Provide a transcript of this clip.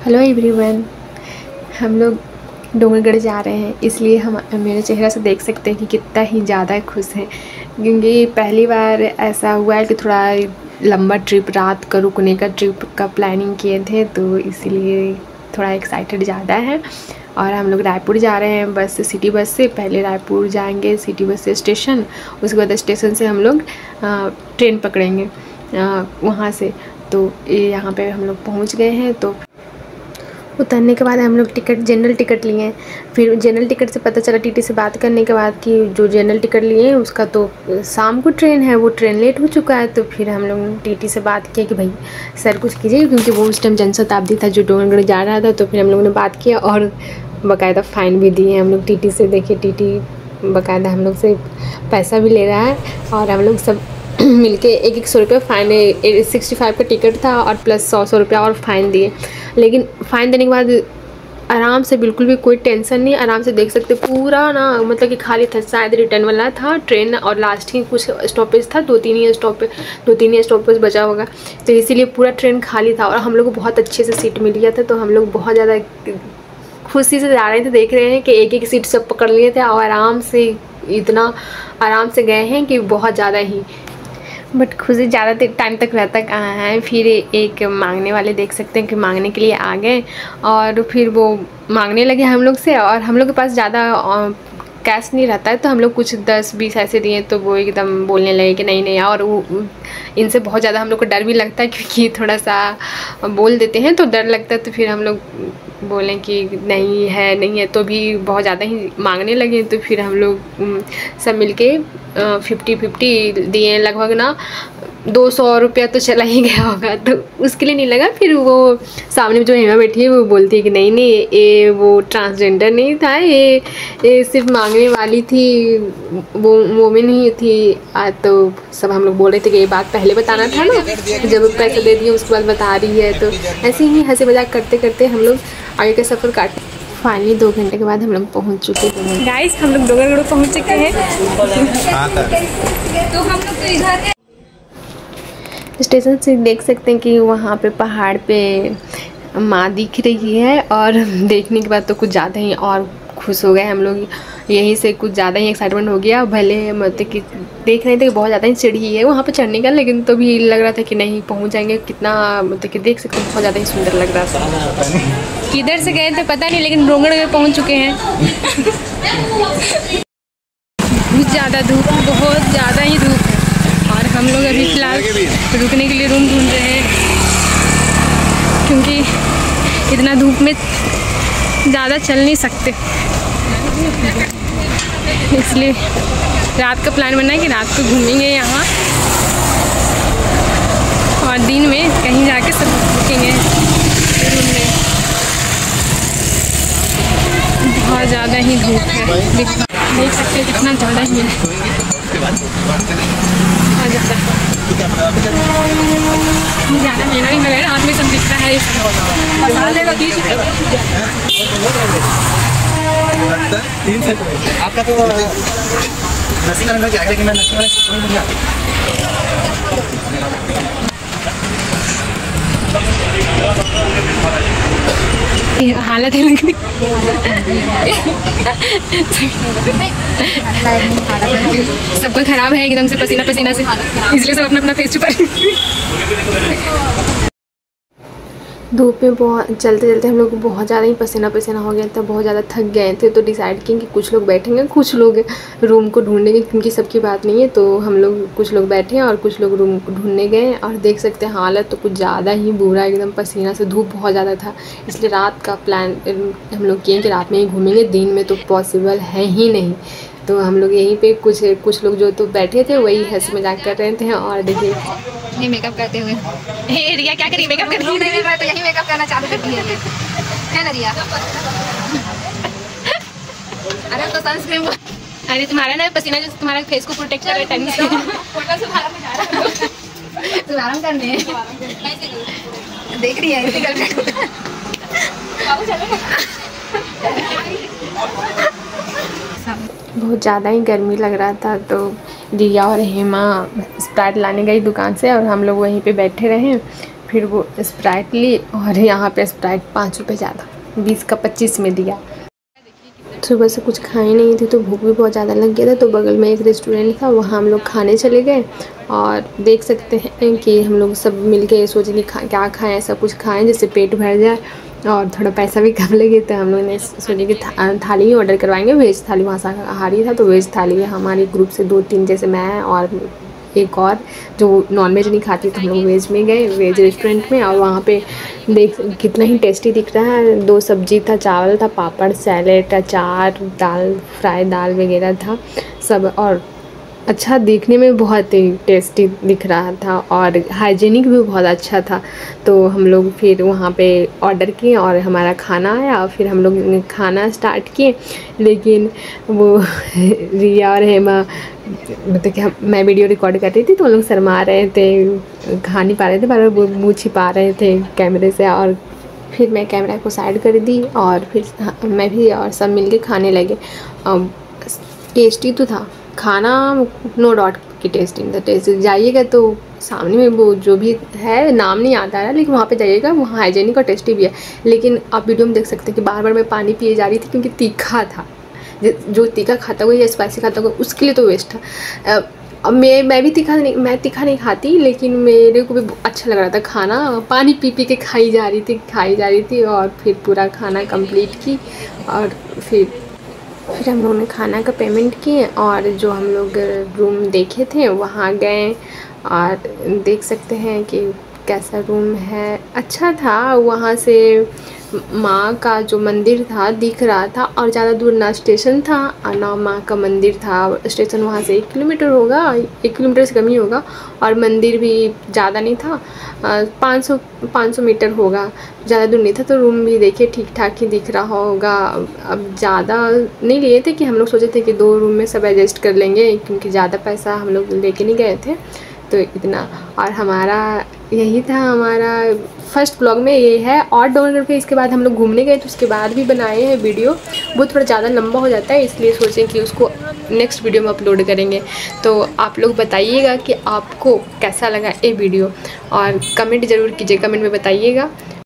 Hello everyone, हम लोग डोंगरगढ़ जा रहे हैं, इसलिए हम मेरे चेहरा से देख सकते हैं कि कितना ही ज़्यादा खुश हैं। क्योंकि पहली बार ऐसा हुआ है कि थोड़ा लंबा ट्रिप, रात का रुकने का ट्रिप का प्लानिंग किए थे, तो इसीलिए थोड़ा एक्साइटेड ज़्यादा है। और हम लोग रायपुर जा रहे हैं बस से, सिटी बस से। पहले रायपुर जाएंगे सिटी बस से स्टेशन, उसके बाद स्टेशन से हम लोग ट्रेन पकड़ेंगे वहाँ से। तो यहाँ पे हम लोग पहुँच गए हैं। तो उतरने के बाद हम लोग जनरल टिकट लिए हैं। फिर जनरल टिकट से पता चला टीटी से बात करने के बाद कि जो जनरल टिकट लिए हैं उसका तो शाम को ट्रेन है, वो ट्रेन लेट हो चुका है। तो फिर हम लोग टीटी से बात किया कि भाई सर कुछ कीजिए, क्योंकि वो उस टाइम जनशताब्दी था जो डोंगरगढ़ जा रहा था। तो फिर हम लोगों ने बात किया और बाकायदा फ़ाइन भी दिए हम लोग टीटी से। देखिए टीटी बाकायदा हम लोग से पैसा भी ले रहा है और हम लोग सब मिलके 100 रुपये फ़ाइन, 65 का टिकट था और प्लस 100 रुपया और फ़ाइन दिए। लेकिन फ़ाइन देने के बाद आराम से, बिल्कुल भी कोई टेंशन नहीं, आराम से देख सकते पूरा ना, मतलब कि खाली था। शायद रिटर्न वाला था ट्रेन और लास्ट ही कुछ स्टॉपेज था, दो तीन ही स्टॉपेज बचा होगा, तो इसीलिए पूरा ट्रेन खाली था। और हम लोग को बहुत अच्छे से सीट मिल गया था, तो हम लोग बहुत ज़्यादा खुशी से जा रहे थे। देख रहे हैं कि एक एक सीट सब पकड़ लिए थे और आराम से, इतना आराम से गए हैं कि बहुत ज़्यादा ही। बट खुशी ज़्यादा टाइम तक रहता कहाँ है। फिर एक मांगने वाले देख सकते हैं कि मांगने के लिए आ गए और फिर वो मांगने लगे हम लोग से। और हम लोग के पास ज़्यादा कैश नहीं रहता है, तो हम लोग कुछ 10-20 ऐसे दिए, तो वो एकदम बोलने लगे कि नहीं नहीं। और वो इनसे बहुत ज़्यादा हम लोग को डर भी लगता है, क्योंकि थोड़ा सा बोल देते हैं तो डर लगता है। तो फिर हम लोग बोलें कि नहीं है, तो भी बहुत ज़्यादा ही मांगने लगे। तो फिर हम लोग सब मिलके 50-50 दिए लगभग ना। 200 रुपया तो चला ही गया होगा, तो उसके लिए नहीं लगा। फिर वो सामने जो हेमा बैठी है वो बोलती है कि नहीं नहीं, ये वो ट्रांसजेंडर नहीं था, ये सिर्फ मांगने वाली थी, वो वोमेन ही थी। तो सब हम लोग बोल रहे थे कि ये बात पहले बताना था ना, जब पैसे दे दिए उसके बाद बता रही है। तो ऐसे ही हंसी मजाक करते करते हम लोग आगे का सफ़र काट। फाइनली 2 घंटे के बाद हम लोग पहुंच चुके हैं। गाइस, हम लोग डोंगरगढ़ पहुंच चुके हैं। तो हम लोग तो इधर स्टेशन से देख सकते हैं कि वहाँ पे पहाड़ पे माँ दिख रही है। और देखने के बाद तो कुछ ज़्यादा ही और खुश हो गए हम लोग। यहीं से कुछ ज़्यादा ही एक्साइटमेंट हो गया। भले मतलब कि देख रहे थे कि बहुत ज़्यादा ही सीढ़ी है वहाँ पे चढ़ने का, लेकिन तो भी लग रहा था कि नहीं पहुँच जाएंगे। कितना मतलब कि देख सकते हैं, बहुत ज़्यादा ही सुंदर लग रहा था। किधर से गए थे पता नहीं, लेकिन डोंगरगढ़ पहुँच चुके हैं। बहुत ज़्यादा धूप, बहुत ज़्यादा ही धूप है। और हम लोग अभी फ़िलहाल रुकने के लिए रूम ढूंढ रहे हैं, क्योंकि इतना धूप में ज़्यादा चल नहीं सकते। इसलिए रात का प्लान बना है कि रात को घूमेंगे यहाँ और दिन में कहीं जाके सब रुकेंगे रूम में। बहुत ज़्यादा ही धूप है, देख सकते हैं कितना ज़्यादा ही है। ज़्यादा महंगा नहीं लग रहा, हाथ में सब दिख रहा है। आपका तो नसीब का क्या है कि मैं हालत है लग रही। सबका खराब है एकदम से, पसीना पसीना से, इसलिए सब अपना अपना फेस छुपा। धूप में बहुत चलते चलते हम लोग को बहुत ज़्यादा ही पसीना पसीना हो गया था, बहुत ज़्यादा थक गए थे। तो डिसाइड किए कि कुछ लोग बैठेंगे, कुछ लोग रूम को ढूंढेंगे, क्योंकि सबकी बात नहीं है। तो हम लोग कुछ लोग बैठे और कुछ लोग रूम को ढूंढने गए। और देख सकते हैं हालत तो कुछ ज़्यादा ही बुरा, एकदम पसीना से, धूप बहुत ज़्यादा था। इसलिए रात का प्लान हम लोग किए कि रात में ही घूमेंगे, दिन में तो पॉसिबल है ही नहीं। तो हम लोग यहीं पे कुछ लोग जो तो बैठे थे वही हंसी मजाक कर रहे थे। और देखिए ये मेकअप करते हुए रिया क्या करी, मेकअप कर रही है, तो यही मेकअप करना चालू कर दिया है ना रिया। अरे तो सनस्क्रीन, अरे तुम्हारा ना पसीना जो तुम्हारा फेस को प्रोटेक्ट कर रहा है टाइम से। तो आराम करने देख रही है बहुत ज़्यादा ही गर्मी लग रहा था। तो रिया और हेमा स्प्राइट लाने गई दुकान से और हम लोग वहीं पे बैठे रहे। फिर वो स्प्राइट ली और यहाँ पे स्प्राइट 5 रुपये ज़्यादा, 20 का 25 में दिया। सुबह से कुछ खाए नहीं थे तो भूख भी बहुत ज़्यादा लग गया था, तो बगल में एक रेस्टोरेंट था, वहाँ हम लोग खाने चले गए। और देख सकते हैं कि हम लोग सब मिल के सोचे कि क्या खाएं, सब कुछ खाएं जिससे पेट भर जाए और थोड़ा पैसा भी कम लगे। तो हम लोग ने सोचे कि थाली ही ऑर्डर करवाएंगे, वेज थाली, वहाँ शाकाहारी था तो वेज थाली। हमारे ग्रुप से 2-3 जैसे मैं और एक और जो नॉनवेज नहीं खाती, तो हम लोग वेज में गए, वेज रेस्टोरेंट में। और वहाँ पे देख कितना ही टेस्टी दिख रहा है। 2 सब्जी था, चावल था, पापड़, सैलेड, अचार, दाल, फ्राई दाल वगैरह था सब। और अच्छा देखने में बहुत ही टेस्टी दिख रहा था और हाइजीनिक भी बहुत अच्छा था। तो हम लोग फिर वहाँ पे ऑर्डर किए और हमारा खाना आया। फिर हम लोग खाना स्टार्ट किए, लेकिन वो रिया और हेमा, मतलब कि मैं वीडियो रिकॉर्ड कर रही थी तो वो लोग शर्मा रहे थे, खा नहीं पा रहे थे, पर वो मुँह छिपा रहे थे कैमरे से। और फिर मैं कैमरा को साइड कर दी और फिर मैं भी और सब मिल के खाने लगे। टेस्टी तो था खाना, नो डाउट कि टेस्टिंग था। टेस्ट जाइएगा तो सामने में वो जो भी है, नाम नहीं आता है, लेकिन वहाँ पे जाइएगा, वहाँ हाइजीनिक और टेस्टी भी है। लेकिन आप वीडियो में देख सकते हैं कि बार बार मैं पानी पिए जा रही थी क्योंकि तीखा था। जो तीखा खाता होगा या स्पाइसी खाता होगा उसके लिए तो वेस्ट था। अब मैं भी तीखा नहीं खाती, लेकिन मेरे को भी अच्छा लग रहा था खाना। पानी पी पी के खाई जा रही थी और फिर पूरा खाना कंप्लीट की। और फिर हम लोगों ने खाना का पेमेंट किए और जो हम लोग रूम देखे थे वहाँ गए। और देख सकते हैं कि कैसा रूम है, अच्छा था। वहाँ से माँ का जो मंदिर था दिख रहा था और ज़्यादा दूर ना स्टेशन था और ना माँ का मंदिर था। स्टेशन वहाँ से 1 किलोमीटर होगा, 1 किलोमीटर से कम ही होगा। और मंदिर भी ज़्यादा नहीं था, 500 मीटर होगा, ज़्यादा दूर नहीं था। तो रूम भी देखिए ठीक ठाक ही दिख रहा होगा। अब ज़्यादा नहीं लिए थे कि हम लोग सोचे थे कि 2 रूम में सब एडजस्ट कर लेंगे, क्योंकि ज़्यादा पैसा हम लोग लेके नहीं गए थे, तो इतना। और हमारा यही था, हमारा फर्स्ट ब्लॉग में ये है। और डाउनलोड करके इसके बाद हम लोग घूमने गए तो उसके बाद भी बनाए हैं वीडियो। वो थोड़ा ज़्यादा लंबा हो जाता है, इसलिए सोचें कि उसको नेक्स्ट वीडियो में अपलोड करेंगे। तो आप लोग बताइएगा कि आपको कैसा लगा ये वीडियो और कमेंट ज़रूर कीजिए, कमेंट में बताइएगा।